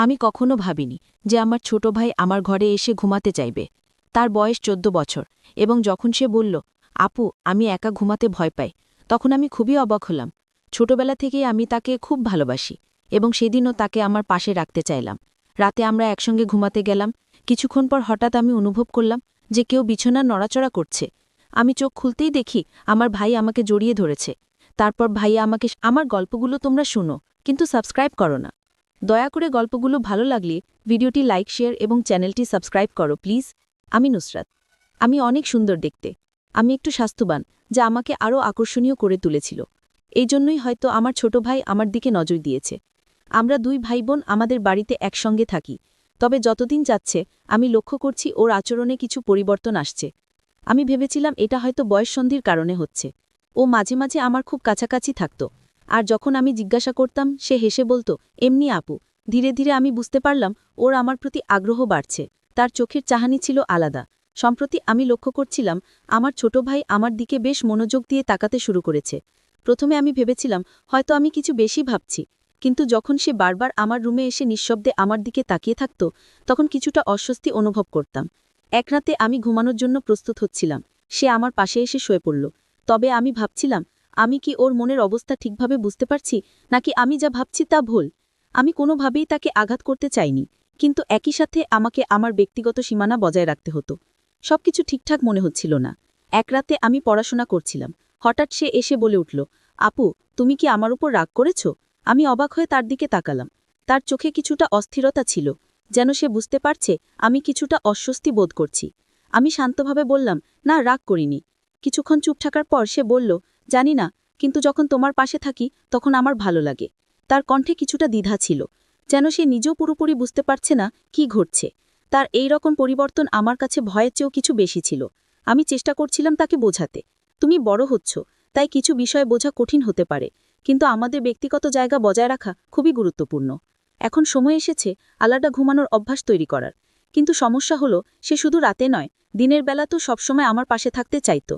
আমি কখনো ভাবিনি যে আমার ছোট ভাই আমার ঘরে এসে ঘুমাতে চাইবে। তার বয়স ১৪ বছর এবং যখন সে বলল, আপু আমি একা ঘুমাতে ভয় পাই, তখন আমি খুবই অবাক হলাম। ছোটবেলা থেকেই আমি তাকে খুব ভালোবাসি এবং সেদিনও তাকে আমার পাশে রাখতে চাইলাম। রাতে আমরা একসঙ্গে ঘুমাতে গেলাম। কিছুক্ষণ পর হঠাৎ আমি অনুভব করলাম যে কেউ বিছানার নড়াচড়া করছে। আমি চোখ খুলতেই দেখি আমার ভাই আমাকে জড়িয়ে ধরেছে। তারপর ভাইয়া আমাকে, আমার গল্পগুলো তোমরা শুনো, কিন্তু সাবস্ক্রাইব করো না। দয়া করে গল্পগুলো ভালো লাগলে ভিডিওটি লাইক, শেয়ার এবং চ্যানেলটি সাবস্ক্রাইব করো প্লিজ। আমি নুসরাত। আমি অনেক সুন্দর দেখতে। আমি একটু স্বাস্থ্যবান, যা আমাকে আরও আকর্ষণীয় করে তুলেছিল। এই জন্যই হয়তো আমার ছোট ভাই আমার দিকে নজর দিয়েছে। আমরা দুই ভাইবোন আমাদের বাড়িতে একসঙ্গে থাকি, তবে যতদিন যাচ্ছে আমি লক্ষ্য করছি ওর আচরণে কিছু পরিবর্তন আসছে। আমি ভেবেছিলাম এটা হয়তো বয়ঃসন্ধির কারণে হচ্ছে। ও মাঝে মাঝে আমার খুব কাছাকাছি থাকত, আর যখন আমি জিজ্ঞাসা করতাম সে হেসে বলতো, এমনি আপু। ধীরে ধীরে আমি বুঝতে পারলাম ওর আমার প্রতি আগ্রহ বাড়ছে। তার চোখের চাহানি ছিল আলাদা। সম্প্রতি আমি লক্ষ্য করছিলাম আমার ছোট ভাই আমার দিকে বেশ মনোযোগ দিয়ে তাকাতে শুরু করেছে। প্রথমে আমি ভেবেছিলাম হয়তো আমি কিছু বেশি ভাবছি, কিন্তু যখন সে বারবার আমার রুমে এসে নিঃশব্দে আমার দিকে তাকিয়ে থাকত, তখন কিছুটা অস্বস্তি অনুভব করতাম। এক রাতে আমি ঘুমানোর জন্য প্রস্তুত হচ্ছিলাম। সে আমার পাশে এসে শুয়ে পড়ল। তবে আমি ভাবছিলাম, আমি কি ওর মনের অবস্থা ঠিকভাবে বুঝতে পারছি, নাকি আমি যা ভাবছি তা ভুল। আমি কোনোভাবেই তাকে আঘাত করতে চাইনি, কিন্তু একই সাথে আমাকে আমার ব্যক্তিগত সীমানা বজায় রাখতে হতো। সবকিছু ঠিকঠাক মনে হচ্ছিল না। এক রাতে আমি পড়াশোনা করছিলাম। হঠাৎ সে এসে বলে উঠল, আপু তুমি কি আমার উপর রাগ করেছ? আমি অবাক হয়ে তার দিকে তাকালাম। তার চোখে কিছুটা অস্থিরতা ছিল, যেন সে বুঝতে পারছে আমি কিছুটা অস্বস্তি বোধ করছি। আমি শান্তভাবে বললাম, না রাগ করিনি। কিছুক্ষণ চুপ থাকার পর সে বলল, জানি না, কিন্তু যখন তোমার পাশে থাকি তখন আমার ভালো লাগে। তার কণ্ঠে কিছুটা দ্বিধা ছিল, যেন সে নিজেও পুরোপুরি বুঝতে পারছে না কি ঘটছে। তার এই রকম পরিবর্তন আমার কাছে ভয়ের চেয়েও কিছু বেশি ছিল। আমি চেষ্টা করছিলাম তাকে বোঝাতে, তুমি বড় হচ্ছ, তাই কিছু বিষয় বোঝা কঠিন হতে পারে, কিন্তু আমাদের ব্যক্তিগত জায়গা বজায় রাখা খুবই গুরুত্বপূর্ণ। এখন সময় এসেছে আলাদা ঘুমানোর অভ্যাস তৈরি করার। কিন্তু সমস্যা হলো, সে শুধু রাতে নয়, দিনের বেলা তো সবসময় আমার পাশে থাকতে চাইত।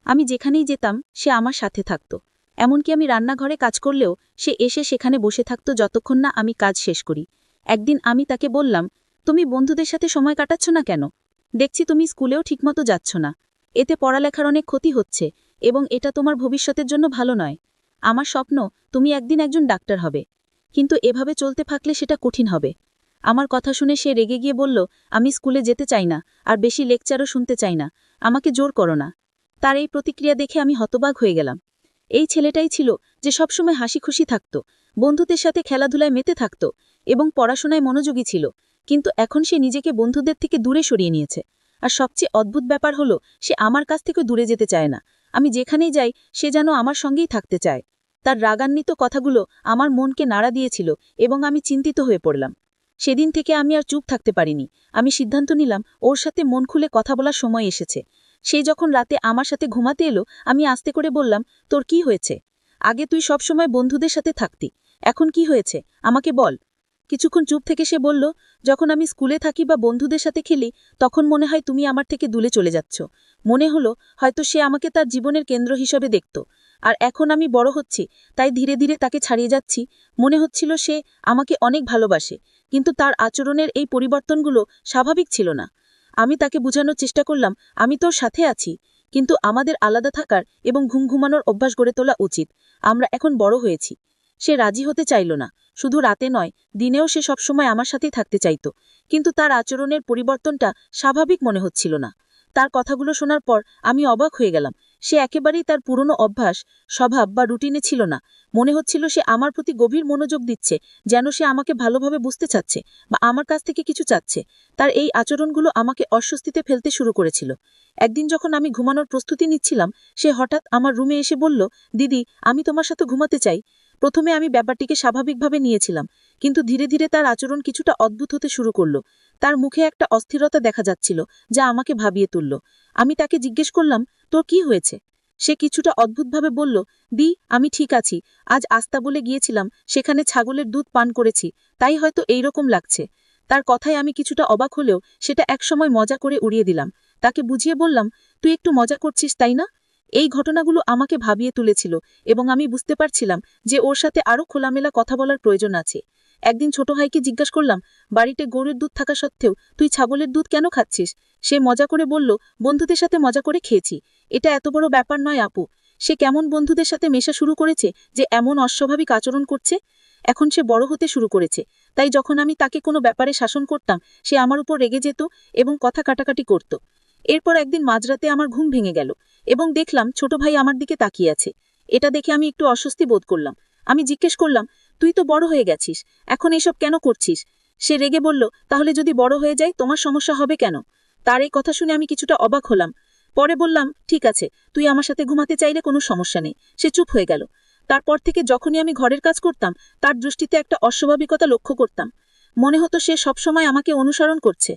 আমি যেখানেই যেতাম সে আমার সাথে থাকত। এমনকি আমি রান্নাঘরে কাজ করলেও সে এসে সেখানে বসে থাকত যতক্ষণ না আমি কাজ শেষ করি। একদিন আমি তাকে বললাম, তুমি বন্ধুদের সাথে সময় কাটাচ্ছ না কেন? দেখছি তুমি স্কুলেও ঠিকমতো যাচ্ছ না। এতে পড়ালেখার অনেক ক্ষতি হচ্ছে এবং এটা তোমার ভবিষ্যতের জন্য ভালো নয়। আমার স্বপ্ন তুমি একদিন একজন ডাক্তার হবে, কিন্তু এভাবে চলতে থাকলে সেটা কঠিন হবে। আমার কথা শুনে সে রেগে গিয়ে বলল, আমি স্কুলে যেতে চাই না, আর বেশি লেকচারও শুনতে চাই না, আমাকে জোর করো না। তার এই প্রতিক্রিয়া দেখে আমি হতবাক হয়ে গেলাম। এই ছেলেটাই ছিল যে সবসময় হাসি খুশি থাকত, বন্ধুদের সাথে খেলাধুলায় মেতে থাকত এবং পড়াশোনায় মনোযোগী ছিল, কিন্তু এখন সে নিজেকে বন্ধুদের থেকে দূরে সরিয়ে নিয়েছে। আর সবচেয়ে অদ্ভুত ব্যাপার হলো, সে আমার কাছ থেকে দূরে যেতে চায় না। আমি যেখানেই যাই সে যেন আমার সঙ্গেই থাকতে চায়। তার রাগান্বিত কথাগুলো আমার মনকে নাড়া দিয়েছিল এবং আমি চিন্তিত হয়ে পড়লাম। সেদিন থেকে আমি আর চুপ থাকতে পারিনি। আমি সিদ্ধান্ত নিলাম ওর সাথে মন খুলে কথা বলার সময় এসেছে। সে যখন রাতে আমার সাথে ঘুমাতে এলো, আমি আস্তে করে বললাম, তোর কি হয়েছে? আগে তুই সবসময় বন্ধুদের সাথে থাকতি, এখন কি হয়েছে আমাকে বল। কিছুক্ষণ চুপ থেকে সে বলল, যখন আমি স্কুলে থাকি বা বন্ধুদের সাথে খেলি, তখন মনে হয় তুমি আমার থেকে দূরে চলে যাচ্ছ। মনে হলো হয়তো সে আমাকে তার জীবনের কেন্দ্র হিসেবে দেখত। আর এখন আমি বড় হচ্ছি, তাই ধীরে ধীরে তাকে ছাড়িয়ে যাচ্ছি। মনে হচ্ছিল সে আমাকে অনেক ভালোবাসে, কিন্তু তার আচরণের এই পরিবর্তনগুলো স্বাভাবিক ছিল না। আমি তাকে বোঝানোর চেষ্টা করলাম, আমি তোর সাথে আছি, কিন্তু আমাদের আলাদা থাকার এবং ঘুমানোর অভ্যাস গড়ে তোলা উচিত। আমরা এখন বড় হয়েছি। সে রাজি হতে চাইল না। শুধু রাতে নয়, দিনেও সে সবসময় আমার সাথেই থাকতে চাইত, কিন্তু তার আচরণের পরিবর্তনটা স্বাভাবিক মনে হচ্ছিল না। তার কথাগুলো শোনার পর আমি অবাক হয়ে গেলাম। সে একেবারেই তার পুরনো অভ্যাস, স্বভাব বা রুটিনে ছিল না। মনে হচ্ছিল সে আমার প্রতি গভীর মনোযোগ দিচ্ছে, যেন সে আমাকে ভালোভাবে বুঝতে চাচ্ছে বা আমার কাছ থেকে কিছু চাচ্ছে। তার এই আচরণগুলো আমাকে অস্বস্তিতে ফেলতে শুরু করেছিল। একদিন যখন আমি ঘুমানোর প্রস্তুতি নিচ্ছিলাম, সে হঠাৎ আমার রুমে এসে বলল, দিদি আমি তোমার সাথে ঘুমাতে চাই। প্রথমে আমি ব্যাপারটিকে স্বাভাবিকভাবে নিয়েছিলাম, কিন্তু ধীরে ধীরে তার আচরণ কিছুটা অদ্ভুত হতে শুরু করল। তার মুখে একটা অস্থিরতা দেখা যাচ্ছিল, যা আমাকে ভাবিয়ে তুলল। আমি তাকে জিজ্ঞেস করলাম, তোর কি হয়েছে? সে কিছুটা অদ্ভুতভাবে বলল, দি আমি ঠিক আছি, আজ আস্তাবলে গিয়েছিলাম, সেখানে ছাগলের দুধ পান করেছি, তাই হয়তো এইরকম লাগছে। তার কথায় আমি কিছুটা অবাক হলেও সেটা একসময় মজা করে উড়িয়ে দিলাম। তাকে বুঝিয়ে বললাম, তুই একটু মজা করছিস তাই না? এই ঘটনাগুলো আমাকে ভাবিয়ে তুলেছিল এবং আমি বুঝতে পারছিলাম যে ওর সাথে আরও খোলামেলা কথা বলার প্রয়োজন আছে। একদিন ছোট ভাইকে জিজ্ঞাসা করলাম, বাড়িতে গরুর দুধ থাকা সত্ত্বেও তুই ছাগলের দুধ কেন খাচ্ছিস? সে মজা করে বলল, বন্ধুদের সাথে মজা করে খেয়েছি। এটা এত বড় ব্যাপার নয় আপু। সে কেমন বন্ধুদের সাথে মেশা শুরু করেছে যে এমন অস্বাভাবিক আচরণ করছে। এখন সে বড় হতে শুরু করেছে, তাই যখন আমি তাকে কোনো ব্যাপারে শাসন করতাম সে আমার উপর রেগে যেত এবং কথা কাটাকাটি করত। এরপর একদিন মাঝরাতে আমার ঘুম ভেঙে গেল এবং দেখলাম ছোট ভাই আমার দিকে তাকিয়ে আছে। এটা দেখে আমি একটু অস্বস্তি বোধ করলাম। আমি জিজ্ঞেস করলাম, তুই তো বড় হয়ে গেছিস, এখন এসব কেন করছিস? সে রেগে বলল, তাহলে যদি বড় হয়ে যায় তোমার সমস্যা হবে কেন? তার এই কথা শুনে আমি কিছুটা অবাক হলাম। পরে বললাম, ঠিক আছে, তুই আমার সাথে ঘুমাতে চাইলে কোনো সমস্যা নেই। সে চুপ হয়ে গেল। তারপর থেকে যখনই আমি ঘরের কাজ করতাম তার দৃষ্টিতে একটা অস্বাভাবিকতা লক্ষ্য করতাম। মনে হতো সে সবসময় আমাকে অনুসরণ করছে।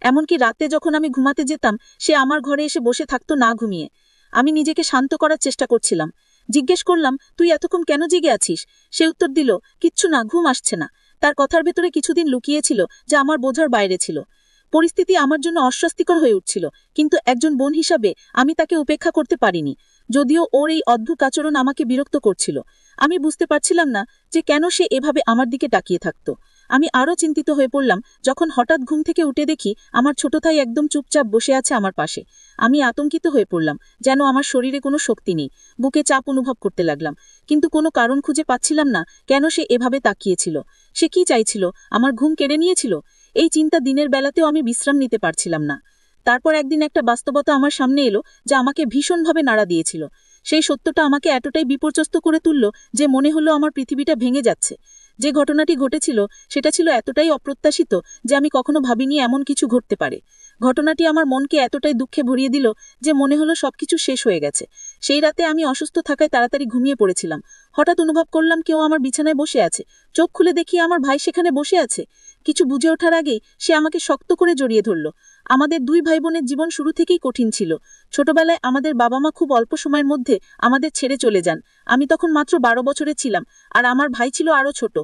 এমনকি রাতে যখন আমি ঘুমাতে যেতাম সে আমার ঘরে এসে বসে থাকতো না ঘুমিয়ে। আমি নিজেকে শান্ত করার চেষ্টা করছিলাম। জিজ্ঞেস করলাম, তুই এতক্ষণ কেন জেগে আছিস? সে উত্তর দিল, কিচ্ছু না, ঘুম আসছে না। তার কথার ভেতরে কিছুদিন লুকিয়েছিল যা আমার বোঝার বাইরে ছিল। পরিস্থিতি আমার জন্য অস্বস্তিকর হয়ে উঠছিল, কিন্তু একজন বোন হিসাবে আমি তাকে উপেক্ষা করতে পারিনি। যদিও ওর এই অদ্ভুত আচরণ আমাকে বিরক্ত করছিল, আমি বুঝতে পারছিলাম না যে কেন সে এভাবে আমার দিকে তাকিয়ে থাকত। আমি আরও চিন্তিত হয়ে পড়লাম যখন হঠাৎ ঘুম থেকে উঠে দেখি আমার ছোট ভাই একদম চুপচাপ বসে আছে আমার পাশে। আমি আতঙ্কিত হয়ে পড়লাম, যেন আমার শরীরে কোনো শক্তি নেই। বুকে চাপ অনুভব করতে লাগলাম, কিন্তু কোনো কারণ খুঁজে পাচ্ছিলাম না কেন সে এভাবে তাকিয়েছিল। সে কি চাইছিল? আমার ঘুম কেড়ে নিয়েছিল? এই চিন্তা দিনের বেলাতেও আমি বিশ্রাম নিতে পারছিলাম না। তারপর একদিন একটা বাস্তবতা আমার সামনে এলো যা আমাকে ভীষণভাবে নাড়া দিয়েছিল। সেই সত্যটা আমাকে এতটাই বিপর্যস্ত করে তুলল যে মনে হলো আমার পৃথিবীটা ভেঙে যাচ্ছে। যে ঘটনাটি ঘটেছিল সেটা ছিল এতটাই অপ্রত্যাশিত যে আমি কখনো ভাবিনি এমন কিছু ঘটতে পারে। ঘটনাটি আমার মনকে এতটাই দুঃখে ভরিয়ে দিল যে মনে হলো সবকিছু শেষ হয়ে গেছে। সেই রাতে আমি অসুস্থ থাকায় তাড়াতাড়ি ঘুমিয়ে পড়েছিলাম। হঠাৎ অনুভব করলাম কেউ আমার বিছানায় বসে আছে। চোখ খুলে দেখি আমার ভাই সেখানে বসে আছে। কিছু বুঝে ওঠার আগেই সে আমাকে শক্ত করে জড়িয়ে ধরল। আমাদের দুই ভাই বোনের জীবন শুরু থেকেই কঠিন ছিল। ছোটবেলায় আমাদের বাবা মা খুব অল্প সময়ের মধ্যে আমাদের ছেড়ে চলে যান। আমি তখন মাত্র 12 বছরের ছিলাম, আর আমার ভাই ছিল আরও ছোট।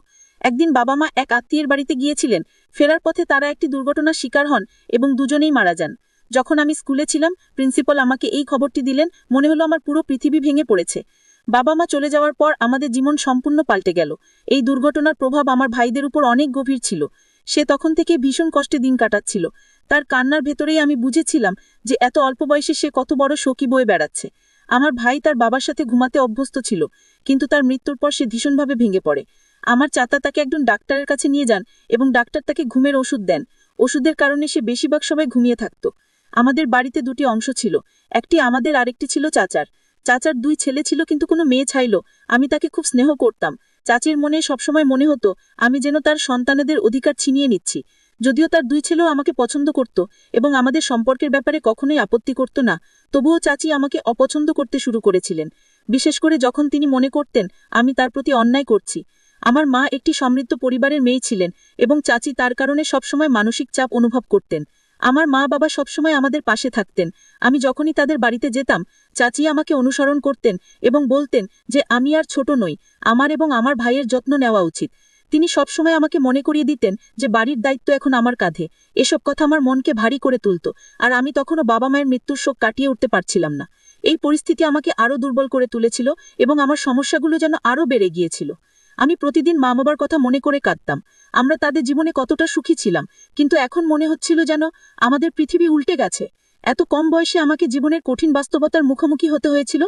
একদিন বাবা মা এক আত্মীয়ের বাড়িতে গিয়েছিলেন। ফেরার পথে তারা একটি দুর্ঘটনার শিকার হন এবং দুজনেই মারা যান। যখন আমি স্কুলে ছিলাম প্রিন্সিপাল আমাকে এই খবরটি দিলেন, মনে হলো আমার পুরো পৃথিবী ভেঙে পড়েছে। বাবা মা চলে যাওয়ার পর আমাদের জীবন সম্পূর্ণ পাল্টে গেল। এই দুর্ঘটনার প্রভাব আমার ভাইদের উপর অনেক গভীর ছিল। সে তখন থেকে ভীষণ কষ্টে দিন কাটাচ্ছিল। তার কান্নার ভেতরেই আমি বুঝেছিলাম যে এত অল্প বয়সে সে কত বড় শোকী বয়ে বেড়াচ্ছে। আমার ভাই তার বাবার সাথে ঘুমাতে অভ্যস্ত ছিল, কিন্তু তার মৃত্যুর পর সে ভীষণভাবে ভেঙে পড়ে। আমার চাচা তাকে একজন ডাক্তারের কাছে নিয়ে যান এবং ডাক্তার তাকে ঘুমের ওষুধ দেন। ওষুধের কারণে সে বেশিরভাগ সময় ঘুমিয়ে থাকত। আমাদের বাড়িতে দুটি অংশ ছিল, একটি আমাদের আরেকটি ছিল চাচার। চাচার দুই ছেলে ছিল কিন্তু কোনো মেয়ে ছাইল। আমি তাকে খুব স্নেহ করতাম। চাচির মনে সবসময় মনে হতো আমি যেন তার সন্তানেদের অধিকার ছিনিয়ে নিচ্ছি। যদিও তার দুই ছেলেও আমাকে পছন্দ করত এবং আমাদের সম্পর্কের ব্যাপারে কখনোই আপত্তি করত না, তবুও চাচি আমাকে অপছন্দ করতে শুরু করেছিলেন, বিশেষ করে যখন তিনি মনে করতেন আমি তার প্রতি অন্যায় করছি। আমার মা একটি সমৃদ্ধ পরিবারের মেয়ে ছিলেন এবং চাচি তার কারণে সবসময় মানসিক চাপ অনুভব করতেন। আমার মা বাবা সবসময় আমাদের পাশে থাকতেন। আমি যখনই তাদের বাড়িতে যেতাম চাচি আমাকে অনুসরণ করতেন এবং বলতেন যে আমি আর ছোট নই, আমার এবং আমার ভাইয়ের যত্ন নেওয়া উচিত। তিনি সবসময় আমাকে মনে করিয়ে দিতেন যে বাড়ির দায়িত্ব এখন আমার কাঁধে। এসব কথা আমার মনকে ভারী করে তুলত, আর আমি তখনও বাবা মায়ের মৃত্যুর শোক কাটিয়ে উঠতে পারছিলাম না। এই পরিস্থিতি আমাকে আরও দুর্বল করে তুলেছিল এবং আমার সমস্যাগুলো যেন আরও বেড়ে গিয়েছিল। আমি প্রতিদিন মা বাবার কথা মনে করে কাঁদতাম। আমরা তাদের জীবনে কতটা সুখী ছিলাম, কিন্তু এখন মনে হচ্ছিল যেন আমাদের পৃথিবী উল্টে গেছে। এত কম বয়সে আমাকে জীবনের কঠিন বাস্তবতার মুখোমুখি হতে হয়েছিল।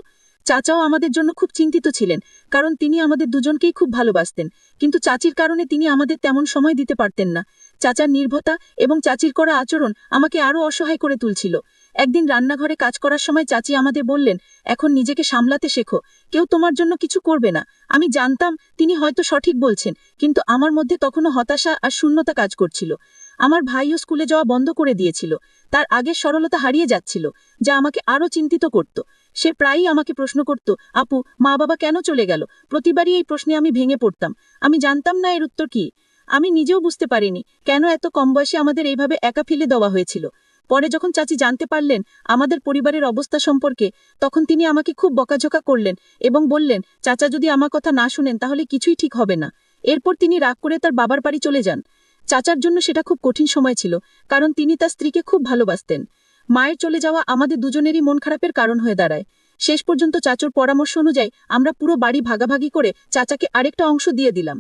চাচাও আমাদের জন্য খুব চিন্তিত ছিলেন, কারণ তিনি আমাদের দুজনকেই খুব ভালোবাসতেন, কিন্তু চাচির কারণে তিনি আমাদের তেমন সময় দিতে পারতেন না। চাচার নির্ভরতা এবং চাচির করা আচরণ আমাকে আরও অসহায় করে তুলছিল। একদিন রান্নাঘরে কাজ করার সময় চাচি আমাদের বললেন, এখন নিজেকে সামলাতে শেখো, কেউ তোমার জন্য কিছু করবে না। আমি জানতাম তিনি হয়তো সঠিক বলছেন, কিন্তু আমার মধ্যে তখনও হতাশা আর শূন্যতা কাজ করছিল। আমার ভাইও স্কুলে যাওয়া বন্ধ করে দিয়েছিল। তার আগের সরলতা হারিয়ে যাচ্ছিল, যা আমাকে আরও চিন্তিত করত। সে প্রায়ই আমাকে প্রশ্ন করত, আপু, মা বাবা কেন চলে গেল? প্রতিবারই এই প্রশ্নে আমি ভেঙে পড়তাম। আমি জানতাম না এর উত্তর কি। আমি নিজেও বুঝতে পারিনি কেন এত কম বয়সে আমাদের এইভাবে একা ফেলে দেওয়া হয়েছিল। পরে যখন চাচি জানতে পারলেন আমাদের পরিবারের অবস্থা সম্পর্কে, তখন তিনি আমাকে খুব বকাঝকা করলেন এবং বললেন চাচা যদি আমার কথা না শুনেন তাহলে কিছুই ঠিক হবে না। এরপর তিনি রাগ করে তার বাবার বাড়ি চলে যান। চাচার জন্য সেটা খুব কঠিন সময় ছিল, কারণ তিনি তার স্ত্রীকে খুব ভালোবাসতেন। মায়ের চলে যাওয়া আমাদের দুজনেরই মন খারাপের কারণ হয়ে দাঁড়ায়। শেষ পর্যন্ত চাচুর পরামর্শ অনুযায়ী আমরা পুরো বাড়ি ভাগাভাগি করে চাচাকে আরেকটা অংশ দিয়ে দিলাম।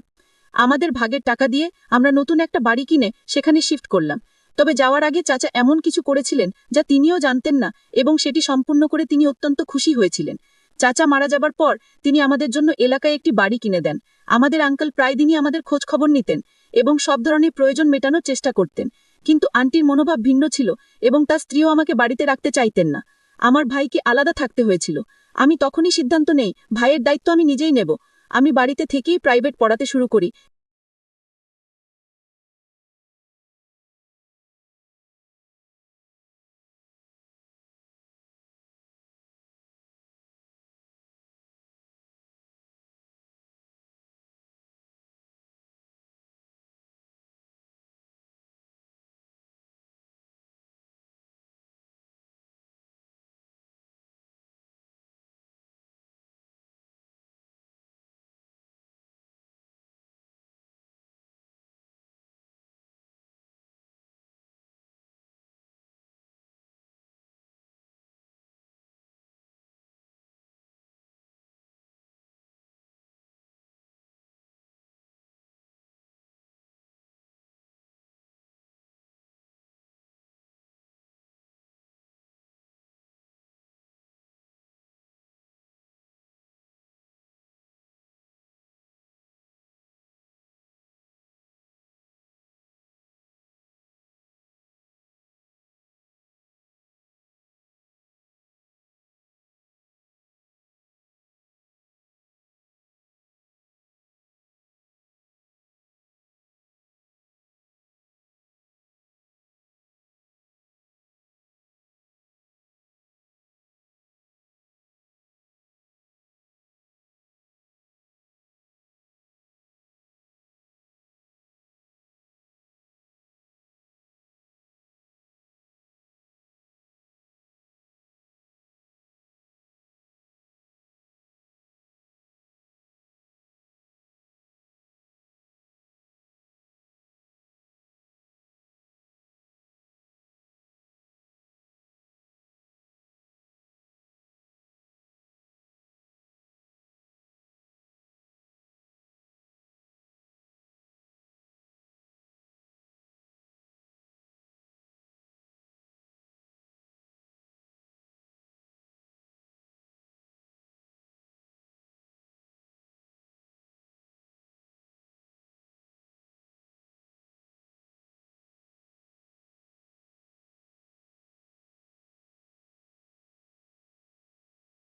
আমাদের ভাগের টাকা দিয়ে আমরা নতুন একটা বাড়ি কিনে সেখানে শিফট করলাম। তবে যাওয়ার আগে চাচা এমন কিছু করেছিলেন যা তিনিও জানতেন না, এবং সেটি সম্পূর্ণ করে তিনি অত্যন্ত খুশি হয়েছিলেন। চাচা মারা যাবার পর তিনি আমাদের জন্য এলাকায় একটি বাড়ি কিনে দেন। আমাদের আঙ্কেল প্রায় দিনই আমাদের খোঁজ খবর নিতেন এবং সব ধরনের প্রয়োজন মেটানোর চেষ্টা করতেন। কিন্তু আন্টির মনোভাব ভিন্ন ছিল এবং তার স্ত্রীও আমাকে বাড়িতে রাখতে চাইতেন না। আমার ভাইকে আলাদা থাকতে হয়েছিল। আমি তখনই সিদ্ধান্ত নেই ভাইয়ের দায়িত্ব আমি নিজেই নেব। আমি বাড়িতে থেকেই প্রাইভেট পড়াতে শুরু করি